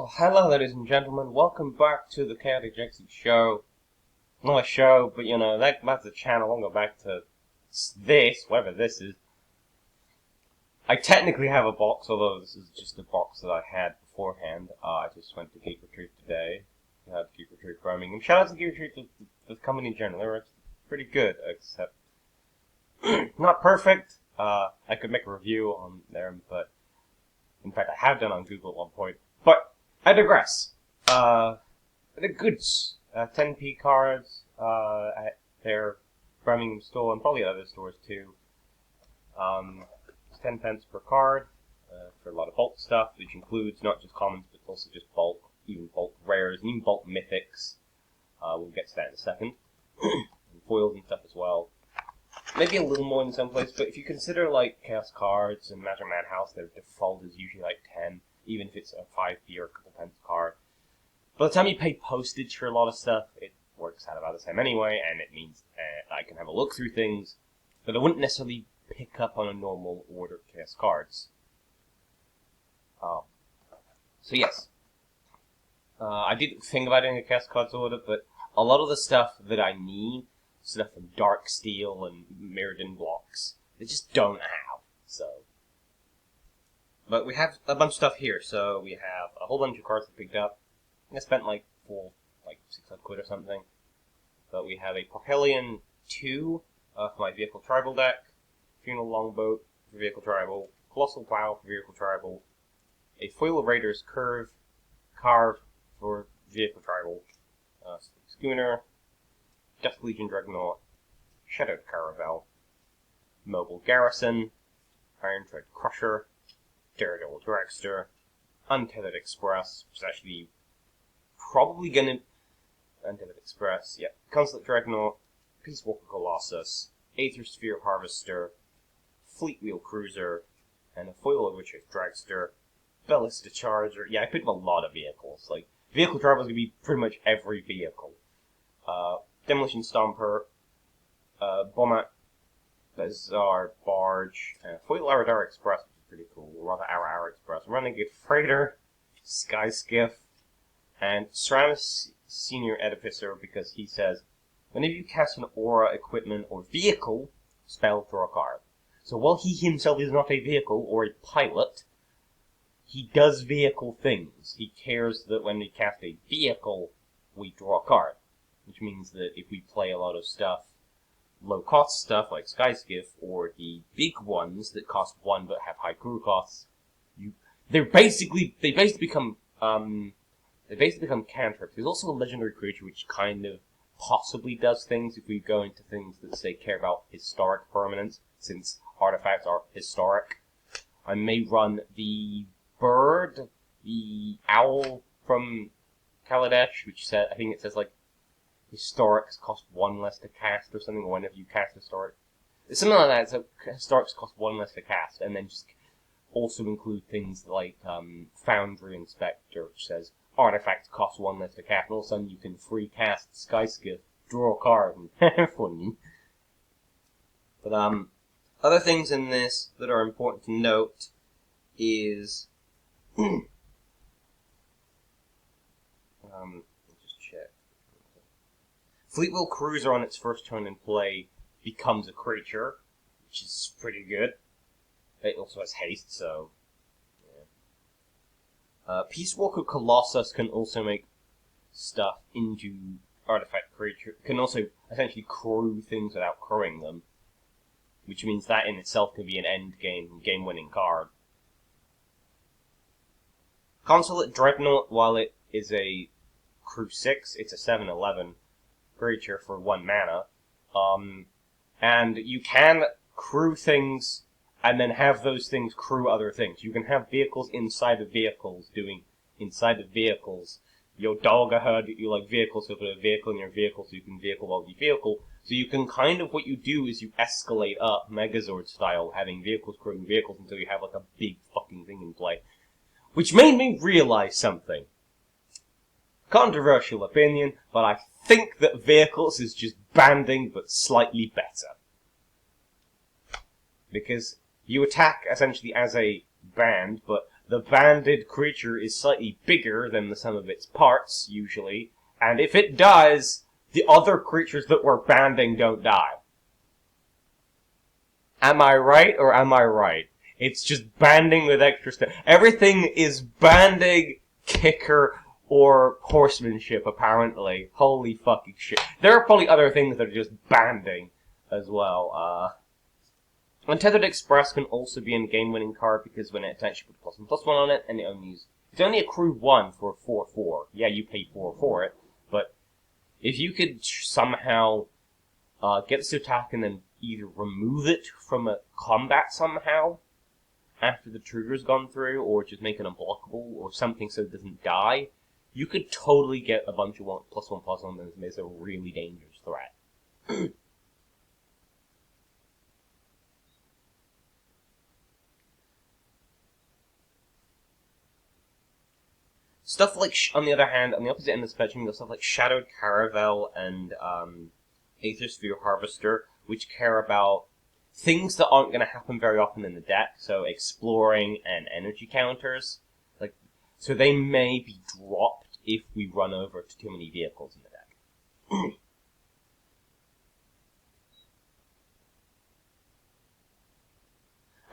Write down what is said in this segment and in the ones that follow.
Oh, hello, ladies and gentlemen. Welcome back to the Chaotic Jexy show. Not a show, but that's a channel. I'll go back to this, whatever this is. I technically have a box, although this is just a box that I had beforehand. I just went to Geek Retreat today. I had Geek Retreat Birmingham. Shout out to Geek Retreat, the company in general. They were pretty good, except not perfect. I could make a review on them, but in fact, I have done on Google at one point. But I digress. The goods, 10p cards at their Birmingham store and probably other stores too. 10 pence per card for a lot of bulk stuff, which includes not just commons but also just bulk, even bulk rares, and even bulk mythics. We'll get to that in a second. And foils and stuff as well. Maybe a little more in some place, but if you consider like Chaos cards and Magic Madhouse, their default is usually like 10, even if it's a 5p or a couple pence card. By the time you pay postage for a lot of stuff, it works out about the same anyway, and it means I can have a look through things that I wouldn't necessarily pick up on a normal order of Chaos cards. So yes, I did think about doing a Chaos cards order, but a lot of the stuff that I need, stuff from Dark Steel and Mirrodin blocks, they just don't have, so. But we have a bunch of stuff here, so we have a whole bunch of cards I picked up. I spent like 600 quid or something. But we have a Parhelion 2 for my Vehicle Tribal deck, Funeral Longboat for Vehicle Tribal, Colossal Plow for Vehicle Tribal, a Foil Raiders Carve for Vehicle Tribal, Schooner, Death Legion Dreadnought, Shadowed Caravel, Mobile Garrison, Iron Tread Crusher, Daredevil Dragster, Untethered Express, which is actually probably gonna... Untethered Express, yeah. Consulate Dragon, Peace Walker Colossus, Aether Sphere Harvester, Fleetwheel Cruiser, and a Foil Witcher Dragster, Ballista Charger. Yeah, I picked up a lot of vehicles. Like, Vehicle Travel is gonna be pretty much every vehicle. Demolition Stomper, Bombat, Bazaar Barge, Foil Aradar Express, which is pretty cool, or rather Arar Express, Renegade Freighter, Sky Skiff, and Ceramus Senior Edificer, because he says, whenever you cast an aura, equipment, or vehicle spell, draw a card. So while he himself is not a vehicle or a pilot, he does vehicle things. He cares that when we cast a vehicle, we draw a card. Which means that if we play a lot of stuff, low-cost stuff like Skyskiff, or the big ones that cost 1 but have high crew costs, they basically become cantrips. There's also a legendary creature which kind of possibly does things if we go into things that say care about historic permanence, since artifacts are historic. I may run the bird, the owl from Kaladesh, which I think it says like historics cost 1 less to cast or something, or whenever you cast historic. It's something like that, so historics cost 1 less to cast, and then just also include things like Foundry and Spectre, which says artifacts cost 1 less to cast, and all of a sudden you can free cast Skyskiff, draw a card, and funny. But other things in this that are important to note is just check. Fleetwheel Cruiser on its first turn in play becomes a creature, which is pretty good. It also has haste, so yeah. Peace Walker Colossus can also make stuff into artifact creature. Can also essentially crew things without crewing them, which means that in itself can be an end game-winning card. Consulate Dreadnought, while it is a crew 6, it's a 7/11 creature for 1 mana. And you can crew things and then have those things crew other things. You can have vehicles inside of vehicles doing inside of vehicles. Your dog, I heard, you like vehicles, so put a vehicle in your vehicle so you can vehicle while you vehicle. So you can kind of, what you do is you escalate up Megazord style, having vehicles crewing vehicles until you have like a big fucking thing in play. Which made me realize something. Controversial opinion, but I think that vehicles is just banding, but slightly better. Because you attack essentially as a band, but the banded creature is slightly bigger than the sum of its parts, usually, and if it dies, the other creatures that we're banding don't die. Am I right, or am I right? It's just banding with extra stuff. Everything is banding, kicker, or horsemanship, apparently. Holy fucking shit. There are probably other things that are just banding as well. Untethered Express can also be a game-winning card because when it attacks, you put +1/+1 on it, and it's only accrue 1 for a 4/4. Yeah, you pay 4 for it, but if you could somehow get this to attack and then either remove it from a combat somehow after the trigger's gone through, or just make it unblockable, or something so it doesn't die, you could totally get a bunch of +1/+1 that makes it a really dangerous threat. Stuff like, on the other hand, on the opposite end of the spectrum, you have stuff like Shadowed Caravel and Aethersphere Harvester, which care about things that aren't going to happen very often in the deck, so exploring and energy counters. So they may be dropped if we run over to too many vehicles in the deck.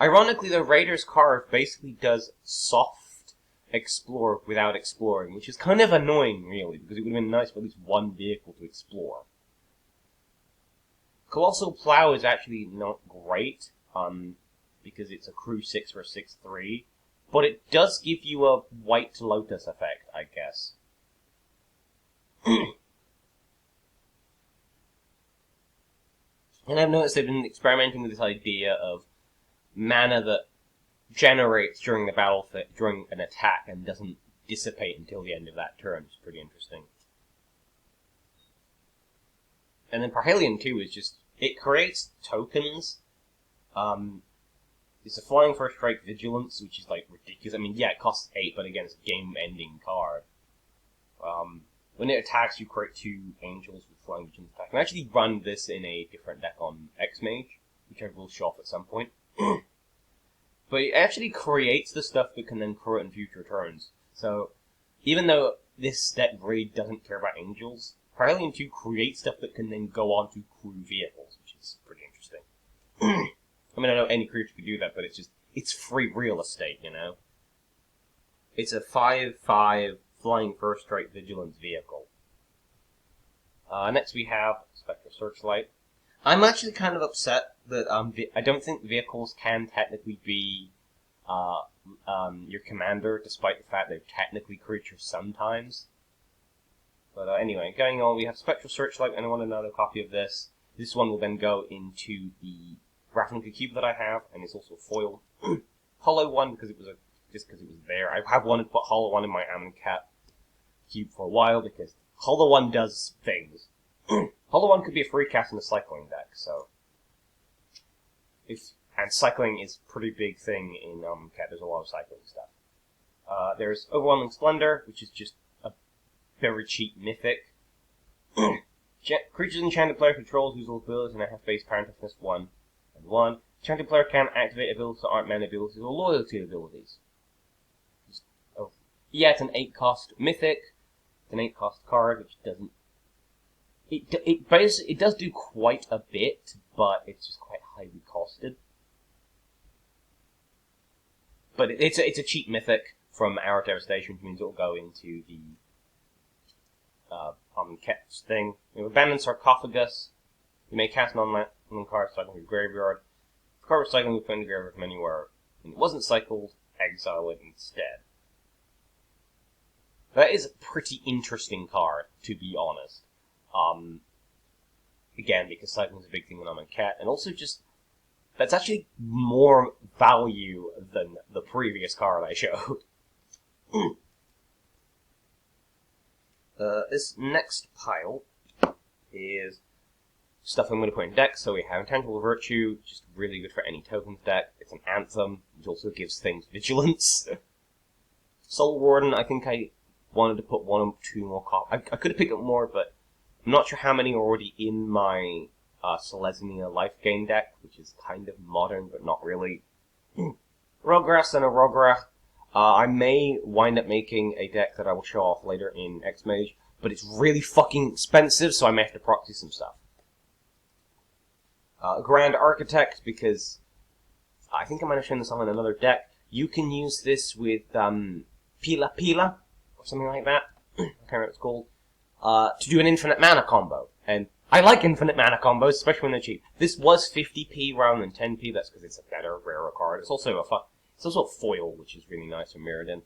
Ironically, the Raider's card basically does soft explore without exploring, which is kind of annoying, really, because it would have been nice for at least one vehicle to explore. Colossal Plow is actually not great, because it's a crew 6 for 6/3, but it does give you a White Lotus effect, I guess. And I've noticed they've been experimenting with this idea of mana that generates during the battle during an attack and doesn't dissipate until the end of that turn. It's pretty interesting. And then Parhelion 2 is just, it creates tokens. It's a flying first strike vigilance, which is like ridiculous. I mean, yeah, it costs 8, but again, it's a game-ending card. When it attacks, you create 2 angels with flying vigilance attack. I actually run this in a different deck on X-Mage, which I will show off at some point. But it actually creates the stuff that can then crew it in future turns. So, even though this deck really doesn't care about angels, Parhelion 2 creates stuff that can then go on to crew vehicles, which is pretty interesting. I mean, I know any creature could do that, but it's free real estate, you know? It's a 5/5 flying first strike vigilance vehicle. Next we have Spectre Searchlight. I'm actually kind of upset that I don't think vehicles can technically be your commander, despite the fact they're technically creatures sometimes. But anyway, going on, we have Spectral Searchlight, and I want another copy of this. This one will then go into the Ravnica Cube that I have, and it's also foil. Hollow one, because it was just because it was there. I have wanted to put Hollow one in my Amonkhet Cube for a while, because Hollow one does things. Hollow one could be a free cast in a cycling deck, so and cycling is a pretty big thing in Cat. There's a lot of cycling stuff. There's Overwhelming Splendor, which is just a very cheap mythic. Creatures enchanted player controls whose abilities and a half base power and toughness 1 and 1. Enchanted player can activate abilities that aren't mana abilities or loyalty abilities. Yeah, it's an 8-cost mythic. It's an 8-cost card, which doesn't. It does do quite a bit, but it's just quite highly costed. But it's a cheap mythic from Hour of Devastation, which means it'll go into the Cat's thing. We have Abandoned Sarcophagus. You may cast an online card cycling your graveyard. If the card was cycling, you put in the graveyard from anywhere, and it wasn't cycled, exile it instead. That is a pretty interesting card, to be honest. Again, because cycling is a big thing when I'm in Cat, and also just, that's actually more value than the previous card I showed. This next pile is stuff I'm going to put in decks. So we have Intangible Virtue, just really good for any tokens deck. It's an Anthem, which also gives things vigilance. Soul Warden, I think I wanted to put 1 or 2 more copies. I could have picked up more, but I'm not sure how many are already in my Selesnya Life Gain deck, which is kind of modern, but not really. Rogras and a Rogra. I may wind up making a deck that I will show off later in X-Mage, but it's really fucking expensive, so I may have to proxy some stuff. Grand Architect, because I think I might have shown this on another deck. You can use this with Pila Pila, or something like that. I can't remember what it's called. To do an infinite mana combo. And I like infinite mana combos, especially when they're cheap. This was 50p rather than 10p, that's because it's a better, rarer card. It's also a foil, which is really nice for Mirrodin.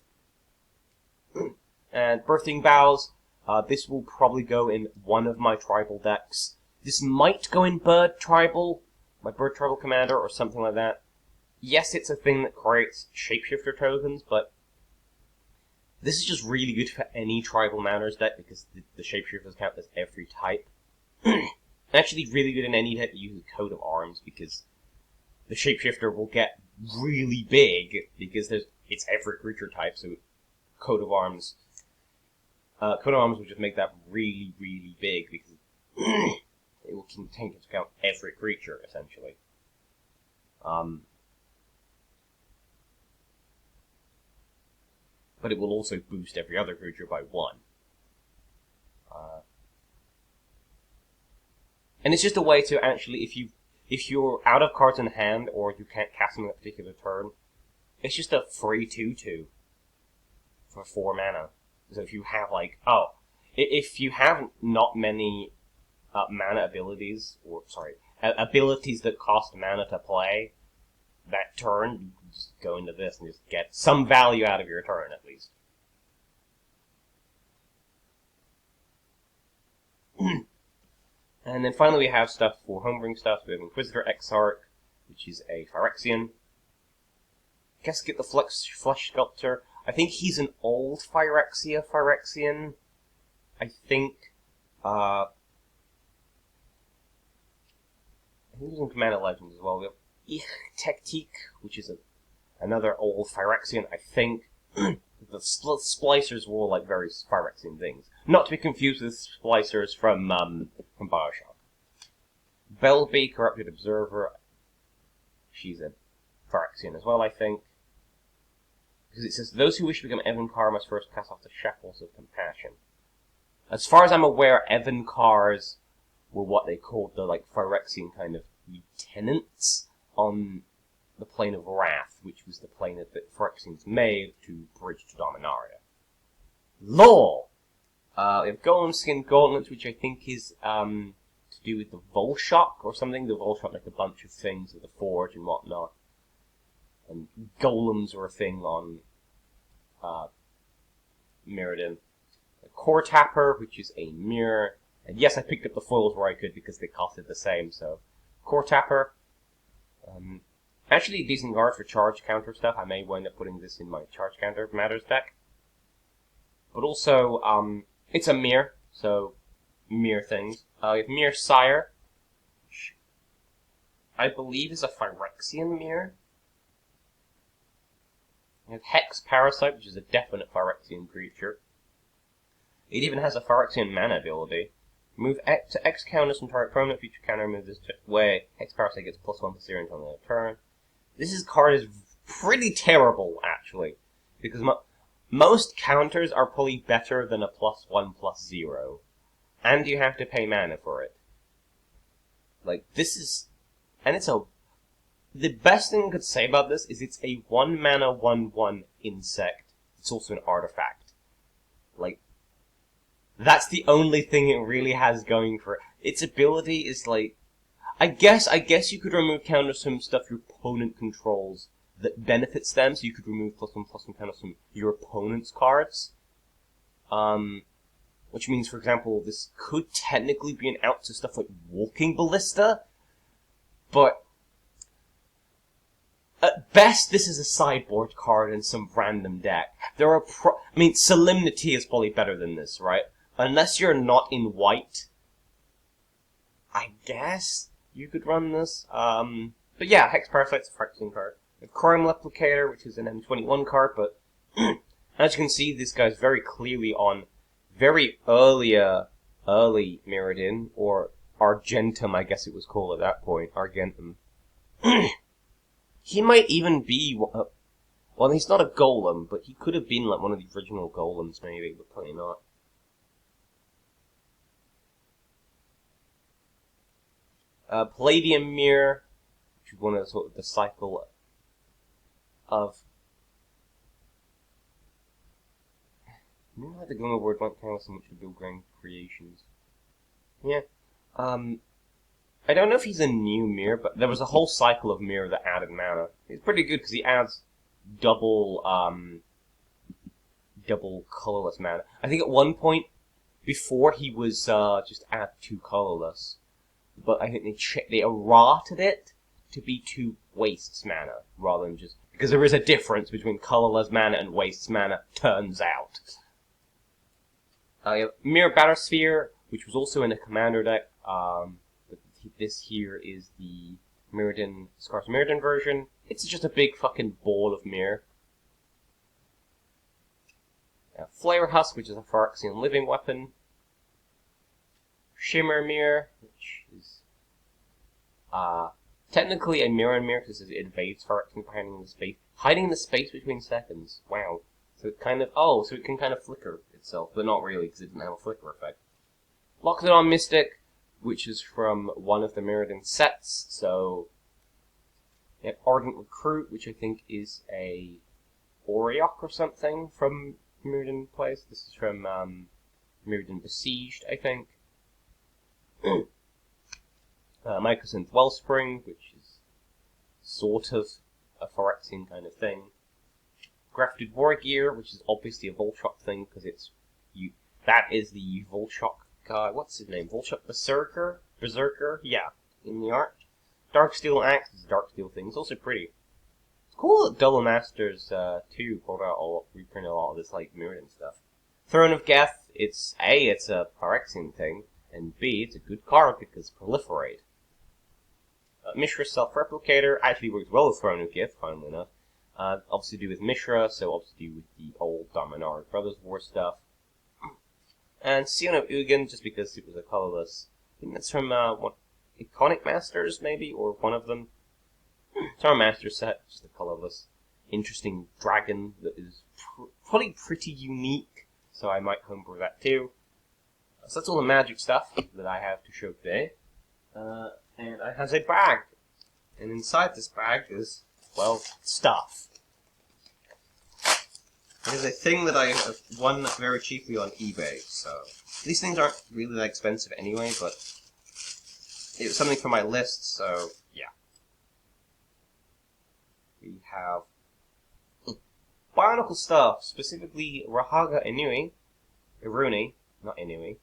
And Birthing Boughs, this will probably go in one of my tribal decks. This might go in Bird Tribal, my Bird Tribal Commander, or something like that. Yes, it's a thing that creates shapeshifter tokens, but this is just really good for any Tribal Manners deck, because the shapeshifters count as every type. Actually really good in any deck that uses Coat of Arms, because the shapeshifter will get really big, because it's every creature type, so Coat of Arms will just make that really, really big, because it will take into account every creature, essentially. But it will also boost every other creature by 1. And it's just a way to actually, if you're out of cards in hand, or you can't cast them in a particular turn, it's just a free 2/2 for 4 mana. So if you have if you have not many mana abilities, abilities that cost mana to play that turn, you can just go into this and just get some value out of your turn, at least. And then finally we have stuff for homebring stuff. We have Inquisitor X Arc, which is a Phyrexian. Guess get the Flesh Sculptor. I think he's an old Phyrexian. I think he's in Commander Legends as well. We have Tactique, which is another old Phyrexian, I think. The Splicers were all like various Phyrexian things. Not to be confused with Splicers from Bioshock. Belby, Corrupted Observer. She's a Phyrexian as well, I think. Because it says, those who wish to become Evankar must first cast off the Shackles of Compassion. As far as I'm aware, Evankars were what they called the Phyrexian kind of lieutenants on the Plane of Wrath, which was the plane that Phyrexians made to bridge to Dominaria. LOL! We have Golem Skin Gauntlets, which I think is to do with the Volshock or something. The Volshock make a bunch of things with the Forge and whatnot. And golems were a thing on Mirrodin. Core Tapper, which is a mirror. And yes, I picked up the foils where I could because they costed the same, so. Core Tapper. Actually, a decent card for charge counter stuff. I may wind up putting this in my charge counter matters deck. But also, it's a mirror, so mirror things. We have Mirror Sire, which I believe is a Phyrexian mirror. We have Hex Parasite, which is a definite Phyrexian creature. It even has a Phyrexian mana ability. Move to X counters from target permanent feature counter, move this way. Hex Parasite gets +1 to 0 until the end of the turn. This card is pretty terrible, actually, because most counters are probably better than a +1/+0, and you have to pay mana for it. The best thing I could say about this is it's a 1-mana 1/1 insect. It's also an artifact. That's the only thing it really has going for it. Its ability is I guess you could remove counters from stuff your opponent controls that benefits them, so you could remove +1/+1 counters from your opponent's cards. Which means, for example, this could technically be an out to stuff like Walking Ballista, but at best, this is a sideboard card in some random deck. Solemnity is probably better than this, right? Unless you're not in white, I guess you could run this. But yeah, Hex Parasite's a Phyrexian card. We have Crime Replicator, which is an M21 card, but as you can see, this guy's very clearly on very early Mirrodin, or Argentum, I guess it was called at that point, Argentum. He might even be Well, he's not a golem, but he could have been like one of the original golems, maybe, but probably not. Palladium Mirror, which is one of sort of the cycle of... I don't know how the Glimmer word won't count so much for Bill Graham creations. Yeah. I don't know if he's a new mirror, but there was a whole cycle of mirror that added mana. It's pretty good because he adds double colorless mana. I think at one point, before he was just add 2 colorless, but I think they errated it to be 2 wastes mana, rather than just... Because there is a difference between colorless mana and wastes mana, turns out. Mirror Bathysphere, which was also in a commander deck. This here is the Scars Mirrodin version. It's just a big fucking ball of mirror. Flare Husk, which is a Phyrexian living weapon. Shimmer Mirror, which is technically a mirror because it invades Phyrexian by hiding in the space between seconds. Wow. So it kind of so it can kind of flicker itself, but not really because it doesn't have a flicker effect. Loxodon Mystic, which is from one of the Mirrodin sets. So, Ardent Recruit, which I think is a Auriok or something from Mirrodin Place. This is from Mirrodin Besieged, I think. Mycosynth Wellspring, which is sort of a Phyrexian kind of thing. Grafted Wargear, which is obviously a Volchok thing, because that is the Volchok guy. What's his name? Volchok Berserker? Yeah, in the art. Darksteel Axe is a Darksteel thing. It's also pretty. It's cool that Double Masters 2 reprinted a lot of this like Mirrodin stuff. Throne of Geth, it's a Phyrexian thing, and B, it's a good card because Proliferate. Mishra's Self-Replicator actually works well with Throne of Geth, funnily enough. Obviously to do with Mishra, so obviously do with the old Dominaria Brothers War stuff. And Sion of Ugin, just because it was a colorless. I think that's from Iconic Masters, maybe, or one of them. It's our Master set, just a colorless, interesting dragon that is probably pretty unique, so I might homebrew that too. So that's all the magic stuff that I have to show today. And I have a bag. And inside this bag is, well, stuff. It is a thing that I have won very cheaply on eBay, so... These things aren't really that expensive anyway, but... It was something for my list, so, yeah. We have... Bionicle stuff, specifically Rahaga Iruni, not Inui.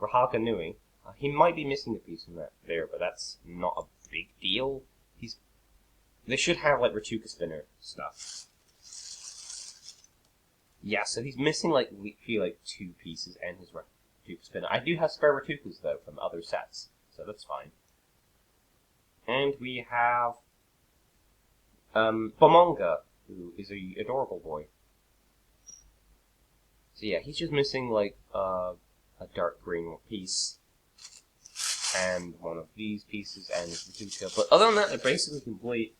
Rahaga Nui. He might be missing a piece from that there, but that's not a big deal. They should have, like, Ratuka Spinner stuff. Yeah, so he's missing, like, literally, like, 2 pieces and his Ratuka Spinner. I do have spare Ratukas, though, from other sets, so that's fine. And we have Bomonga, who is a adorable boy. So yeah, he's just missing, like, a dark green piece. And one of these pieces and his Ratuka. But other than that, they're basically complete.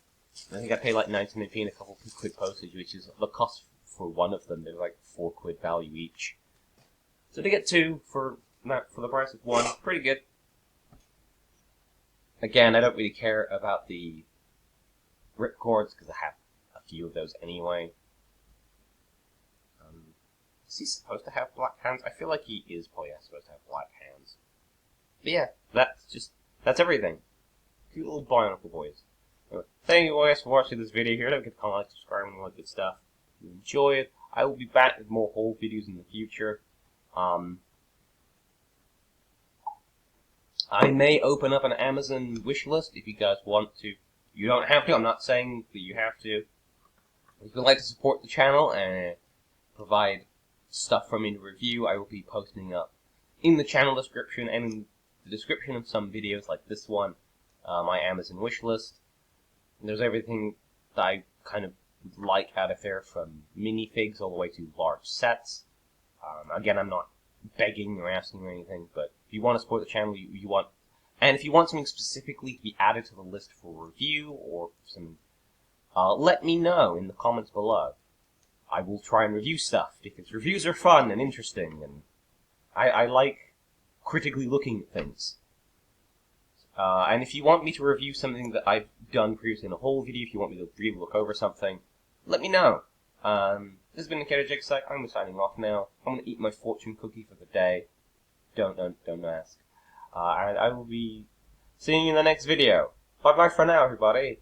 I think I paid like 99p and a couple quid postage, which is the cost for one of them. They're like 4 quid value each. So to get 2 for the price of 1, pretty good. Again, I don't really care about the ripcords because I have a few of those anyway. Is he supposed to have black hands? I feel like he is probably supposed to have black hands. But yeah, that's everything. Cute little Bionicle boys. Anyway, thank you guys for watching this video here. Don't forget to comment, like, subscribe, and all that good stuff. If you enjoy it, I will be back with more haul videos in the future. I may open up an Amazon wish list if you guys want to. You don't have to. I'm not saying that you have to. If you'd like to support the channel and provide stuff from me to review, I will be posting up in the channel description and in the description of some videos like this one, my Amazon wish list. And there's everything that I kind of like out of there, from minifigs all the way to large sets. Again, I'm not begging or asking or anything, but if you want to support the channel, you want, and if you want something specifically to be added to the list for review or something, let me know in the comments below. I will try and review stuff, because reviews are fun and interesting, and I like critically looking at things. And if you want me to review something that I've done previously in a whole video, if you want me to really look over something, let me know. This has been Inquisitor X Arc. I'm signing off now. I'm going to eat my fortune cookie for the day. Don't ask. And I will be seeing you in the next video. Bye bye for now, everybody.